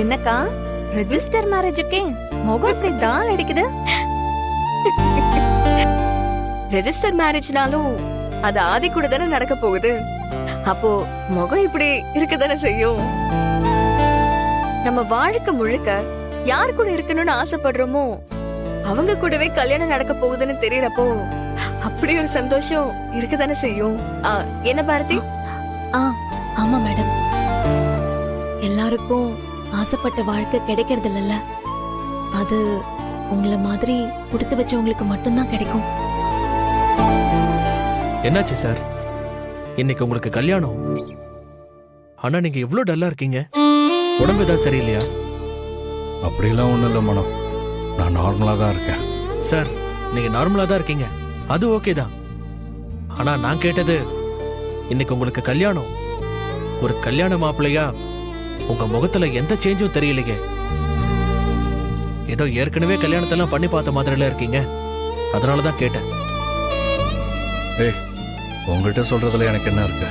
என்னக்கா ரெஜிஸ்டர் மேரேஜுக்கே முகம் இப்படி தான் அடிக்குது. ரெஜிஸ்டர் மேரேஜ்னாலும் அது ஆதி கூட தானே நடக்க போகுது. அப்போ முகம் இப்படி இருக்கதானே செய்யும். நம்ம வாழ்க்கை முழுக்க யாரு கூட இருக்கணும்னு ஆசைப்படுறோமோ அவங்க கூடவே கல்யாணம் நடக்க போகுதுன்னு தெரியறப்போ அப்படி ஒரு சந்தோஷம் இருக்கதானே செய்யும். என்ன பாரதி? ஆமா மேடம், எல்லாருக்கும் ஆசைப்பட்ட வாழ்க்கை கிடைக்கிறது இல்லைல்ல. அது உங்களை மாதிரி கொடுத்து வச்சவங்களுக்கு மட்டும்தான் கிடைக்கும். என்னாச்சு சார், இன்னைக்கு உங்களுக்கு கல்யாணம், ஆனா நீங்க எவ்வளவு டல்லா இருக்கீங்க? உடம்பு ஏதாவது சரியில்லையா? அப்படிலாம் ஒண்ணும் இல்லை மனம், நான் நார்மலா தான் இருக்கேன். சார் நீங்க நார்மலா தான் இருக்கீங்க, அது ஓகே தான். ஆனா நான் கேட்டது, இன்னைக்கு உங்களுக்கு கல்யாணம், ஒரு கல்யாண மாப்பிள்ளையா உங்க முகத்துல எந்த சேஞ்சும் தெரியலையே. ஏதோ ஏற்கனவே கல்யாணத்தெல்லாம் பண்ணி பார்த்த மாதிரில இருக்கீங்க, அதனாலதான் கேட்டேன். ஏய், உங்கள்கிட்ட சொல்றதுல எனக்கு என்ன இருக்கு?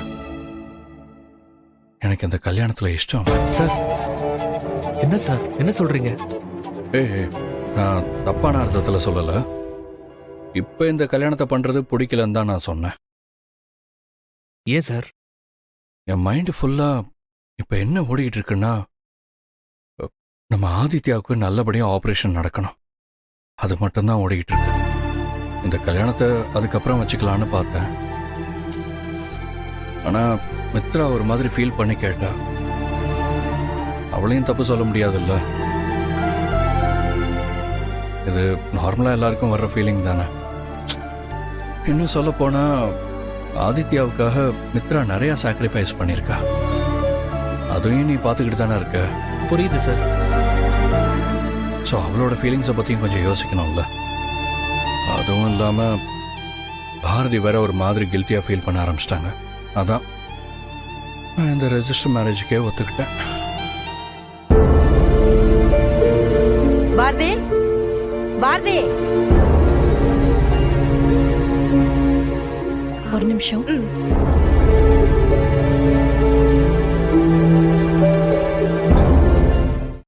எனக்கு இந்த கல்யாணத்துல இஷ்டம். சார் என்ன சார் என்ன சொல்றீங்க? ஏய், நான் தப்பான அர்த்தத்துல சொல்லல. இப்ப இந்த கல்யாணத்தை பண்றது பிடிக்கலன்னு தான் நான் சொன்னேன். ஏன் சார்? என் மைண்ட் ஃபுல்லா இப்ப என்ன ஓடிக்கிட்டு இருக்குன்னா, நம்ம ஆதித்யாவுக்கு நல்லபடியா ஆபரேஷன் நடக்கணும், அது மட்டும்தான் ஓடிக்கிட்டு இருக்கு. இந்த கல்யாணத்தை அதுக்கப்புறம் வச்சுக்கலான்னு பார்த்தேன். ஆனா மித்ரா ஒரு மாதிரி ஃபீல் பண்ணி கேட்டா, அவளையும் தப்பு சொல்ல முடியாதுல்ல. இது நார்மலா எல்லாருக்கும் வர்ற ஃபீலிங் தானே. இன்னும் சொல்ல போனா ஆதித்யாவுக்காக மித்ரா நிறைய சாக்ரிஃபைஸ் பண்ணிருக்கா, அதையும் நீ பார்த்துக்கிட்டு தானே இருக்க. புரியுது சார். ஸோ அவளோட ஃபீலிங்ஸை பற்றியும் கொஞ்சம் யோசிக்கணும்ல. அதுவும் இல்லாமல் பாரதி வேற ஒரு மாதிரி கில்ட்டியாக ஃபீல் பண்ண ஆரம்பிச்சிட்டாங்க. அதான் நான் இந்த ரெஜிஸ்டர் மேரேஜுக்கே ஒத்துக்கிட்டேன். பாரதி, பாரதி, ஒரு நிமிஷம்.